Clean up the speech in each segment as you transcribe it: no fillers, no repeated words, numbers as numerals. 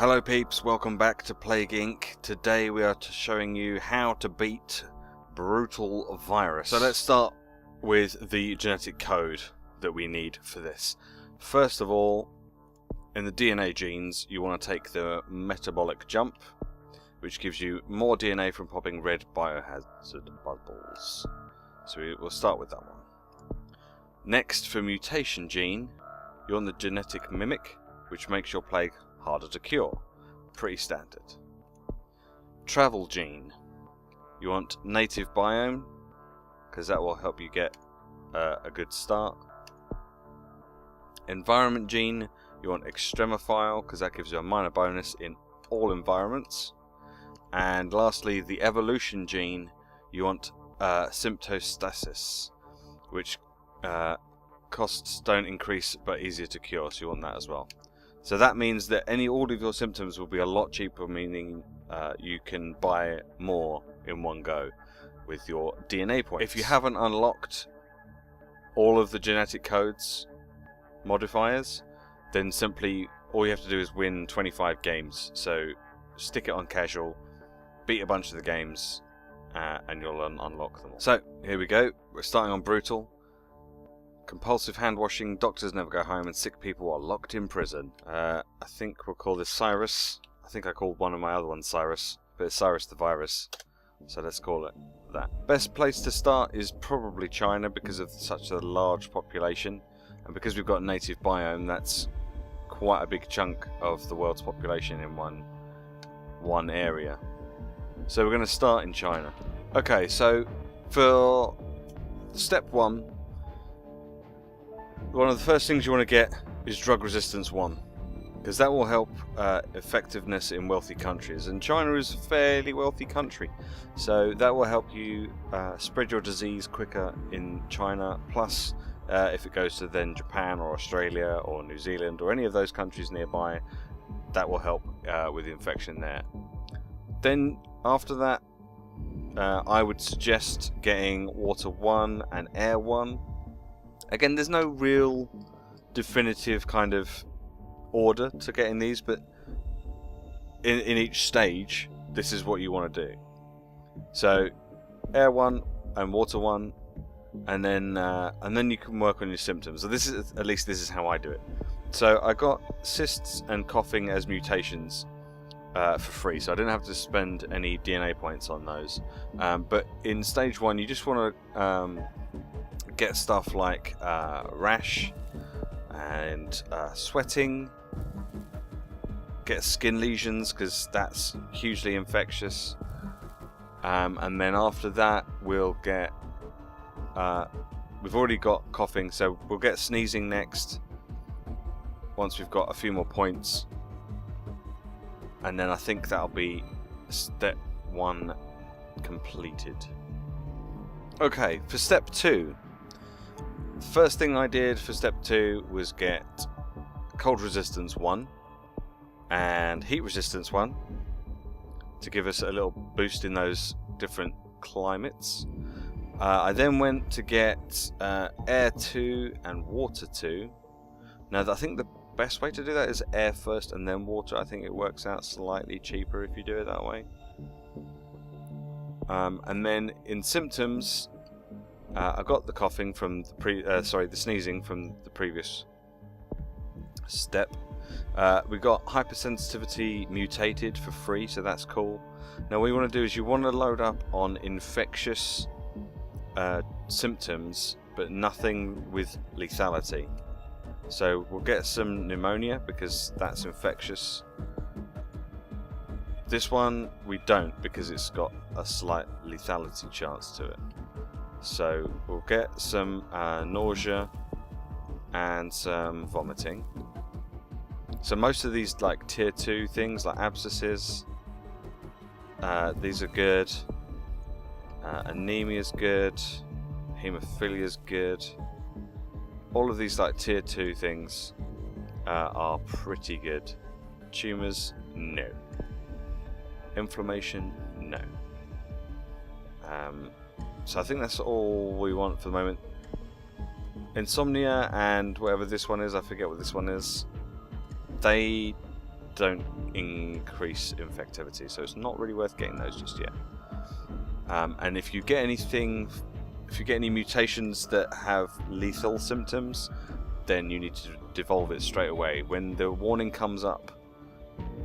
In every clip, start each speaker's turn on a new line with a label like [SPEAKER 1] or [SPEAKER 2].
[SPEAKER 1] Hello peeps, welcome back to Plague Inc. Today we are showing you how to beat Brutal Virus. So let's start with the genetic code that we need for this. First of all, in the DNA genes you want to take the metabolic jump, which gives you more DNA from popping red biohazard bubbles. So we'll start with that one. Next, for mutation gene, you're on the genetic mimic, which makes your plague harder to cure. Pretty standard. Travel gene. You want native biome, because that will help you get a good start. Environment gene. You want extremophile, because that gives you a minor bonus in all environments. And lastly, the evolution gene. You want symptostasis, which costs don't increase but easier to cure, so you want that as well. So that means that all of your symptoms will be a lot cheaper, meaning you can buy more in one go with your DNA points. If you haven't unlocked all of the genetic codes modifiers, then simply all you have to do is win 25 games. So stick it on casual, beat a bunch of the games, and you'll unlock them all. So here we go. We're starting on Brutal. Compulsive hand washing, doctors never go home, and sick people are locked in prison. I think we'll call this Cyrus. I think I called one of my other ones Cyrus, but it's Cyrus the Virus, so let's call it that. Best place to start is probably China because of such a large population, and because we've got a native biome, that's quite a big chunk of the world's population in one area. So we're going to start in China. Okay, so for step 1, one of the first things you want to get is Drug Resistance 1, because that will help effectiveness in wealthy countries, and China is a fairly wealthy country, so that will help you spread your disease quicker in China. Plus, if it goes to then Japan or Australia or New Zealand or any of those countries nearby, that will help with the infection there. Then after that, I would suggest getting Water 1 and Air 1. Again, there's no real definitive kind of order to getting these, but in each stage, this is what you want to do. So, Air 1 and Water 1, and then you can work on your symptoms. So this is how I do it. So I got cysts and coughing as mutations for free, so I didn't have to spend any DNA points on those. But in stage 1, you just want to get stuff like rash and sweating, get skin lesions because that's hugely infectious, and then after that we'll get we've already got coughing, so we'll get sneezing next once we've got a few more points, and then I think that'll be step 1 completed. Okay, for step 2, first thing I did for step 2 was get Cold Resistance 1 and Heat Resistance 1 to give us a little boost in those different climates. I then went to get Air 2 and Water 2. Now I think the best way to do that is Air first and then Water. I think it works out slightly cheaper if you do it that way. And then in symptoms, I got the coughing from the sneezing from the previous step. We got hypersensitivity mutated for free, so that's cool. Now what you want to do is you want to load up on infectious symptoms, but nothing with lethality. So we'll get some pneumonia because that's infectious. This one we don't because it's got a slight lethality chance to it. So we'll get some nausea and some vomiting. So most of these like tier 2 things like abscesses, these are good. Anemia is good. Haemophilia is good. All of these like tier 2 things are pretty good. Tumours, no. Inflammation, no. So I think that's all we want for the moment. Insomnia and whatever this one is, I forget what this one is. They don't increase infectivity, so it's not really worth getting those just yet. And if you get anything, if you get any mutations that have lethal symptoms, then you need to devolve it straight away. When the warning comes up,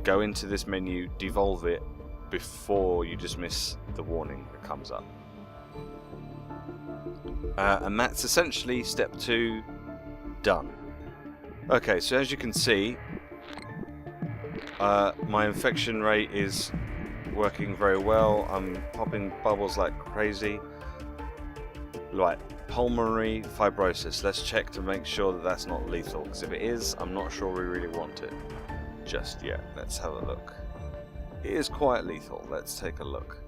[SPEAKER 1] go into this menu, devolve it before you dismiss the warning that comes up. And that's essentially step 2 done. Okay, so as you can see, my infection rate is working very well. I'm popping bubbles like crazy. Right, pulmonary fibrosis. Let's check to make sure that that's not lethal, because if it is, I'm not sure we really want it just yet. Let's have a look. It is quite lethal. Let's take a look.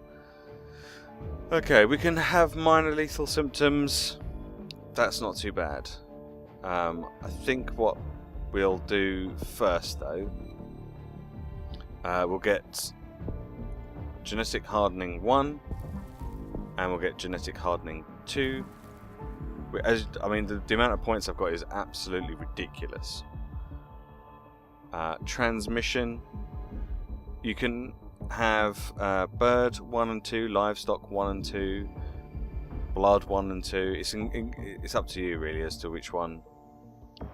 [SPEAKER 1] Okay, we can have minor lethal symptoms. That's not too bad. I think what we'll do first, though, we'll get genetic hardening 1, and we'll get genetic hardening 2. I mean, the amount of points I've got is absolutely ridiculous. Transmission. You can have bird 1 and 2, livestock 1 and 2, blood 1 and 2. It's up to you really as to which one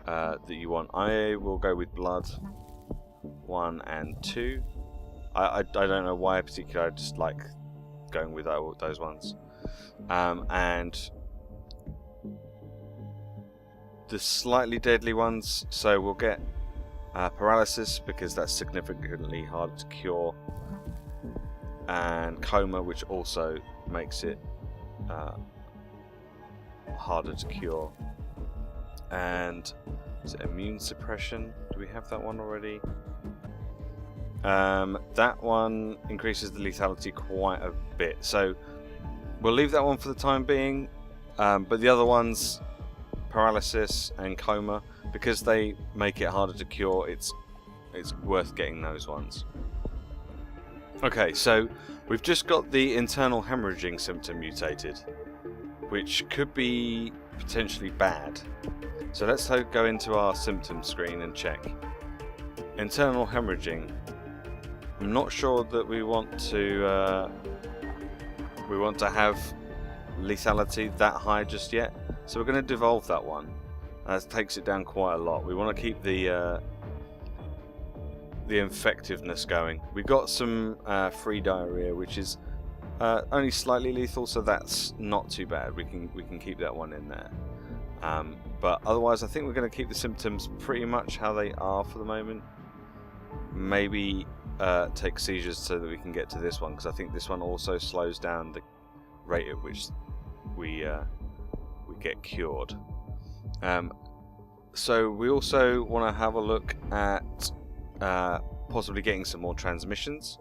[SPEAKER 1] that you want. I will go with blood 1 and 2. I don't know why in particular. I just like going with those ones. And the slightly deadly ones. So we'll get paralysis, because that's significantly harder to cure, and coma, which also makes it harder to cure. And is it immune suppression? Do we have that one already? That one increases the lethality quite a bit, so we'll leave that one for the time being. But the other ones, paralysis and coma, because they make it harder to cure, it's worth getting those ones. Okay, so we've just got the internal hemorrhaging symptom mutated, which could be potentially bad. So let's go into our symptom screen and check. Internal hemorrhaging. I'm not sure that we want to have lethality that high just yet, so we're going to devolve that one. That takes it down quite a lot. We want to keep the infectiveness going. We've got some free diarrhea, which is only slightly lethal, so that's not too bad. We can keep that one in there. But otherwise, I think we're going to keep the symptoms pretty much how they are for the moment. Maybe take seizures so that we can get to this one, because I think this one also slows down the rate at which we get cured. So we also want to have a look at possibly getting some more transmissions.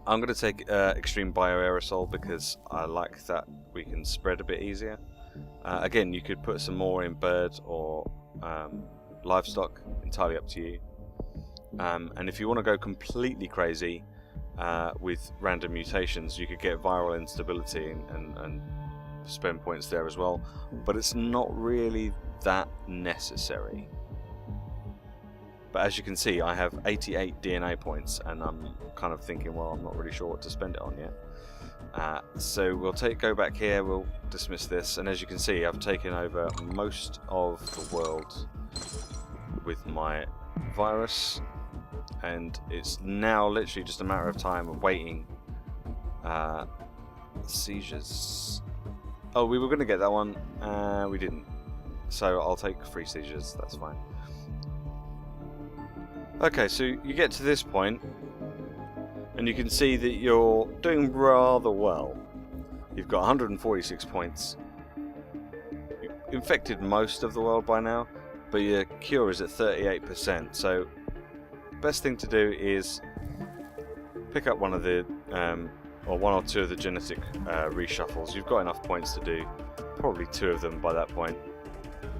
[SPEAKER 1] I'm going to take extreme bioaerosol because I like that we can spread a bit easier. Again, you could put some more in bird or livestock, entirely up to you. And if you want to go completely crazy with random mutations, you could get viral instability and spend points there as well, but it's not really that necessary. But as you can see, I have 88 DNA points, and I'm kind of thinking, well, I'm not really sure what to spend it on yet. So we'll go back here, we'll dismiss this, and as you can see, I've taken over most of the world with my virus, and it's now literally just a matter of time of waiting. Seizures. Oh, we were going to get that one, we didn't. So I'll take 3 seizures, that's fine. Okay, so you get to this point, and you can see that you're doing rather well. You've got 146 points. You've infected most of the world by now, but your cure is at 38%. So best thing to do is pick up one of the, or 1 or 2 of the genetic reshuffles. You've got enough points to do probably 2 of them by that point.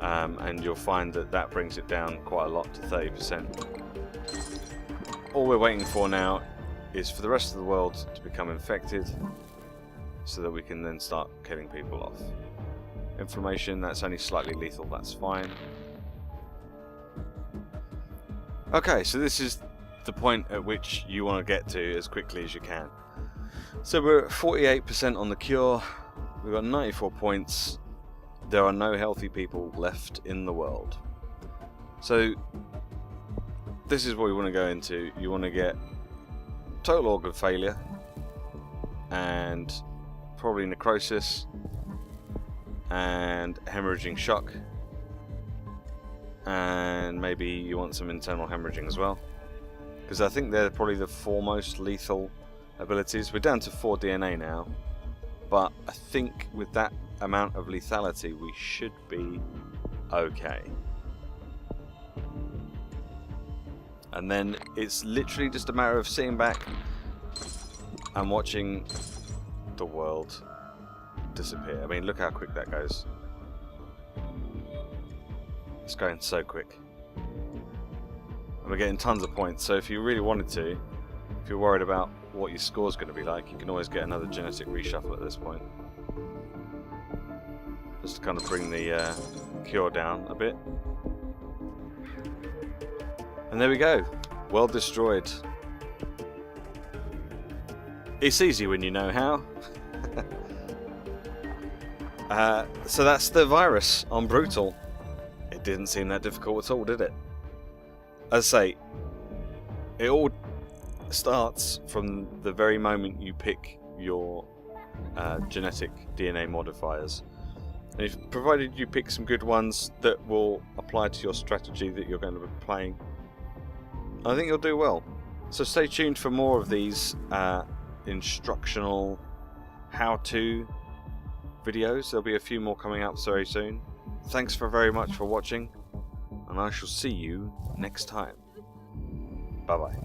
[SPEAKER 1] And you'll find that brings it down quite a lot to 30%. All we're waiting for now is for the rest of the world to become infected, so that we can then start killing people off. Inflammation, that's only slightly lethal, that's fine. Okay, so this is the point at which you want to get to as quickly as you can. So we're at 48% on the cure. We've got 94 points. There are no healthy people left in the world. So this is what we want to go into. You want to get total organ failure and probably necrosis and hemorrhaging shock, and maybe you want some internal hemorrhaging as well, because I think they're probably the 4 most lethal abilities. We're down to 4 DNA now, but I think with that amount of lethality we should be okay. And then it's literally just a matter of sitting back and watching the world disappear. I mean, look how quick that goes. It's going so quick. And we're getting tons of points, so if you really wanted to, if you're worried about what your score's going to be like, you can always get another genetic reshuffle at this point. Just to kind of bring the cure down a bit. And there we go. World destroyed. It's easy when you know how. So that's the virus on Brutal. It didn't seem that difficult at all, did it? As I say, it all starts from the very moment you pick your genetic DNA modifiers. And if, provided you pick some good ones that will apply to your strategy that you're going to be playing, I think you'll do well. So stay tuned for more of these instructional how-to videos. There'll be a few more coming up very soon. Thanks very much for watching, and I shall see you next time. Bye bye.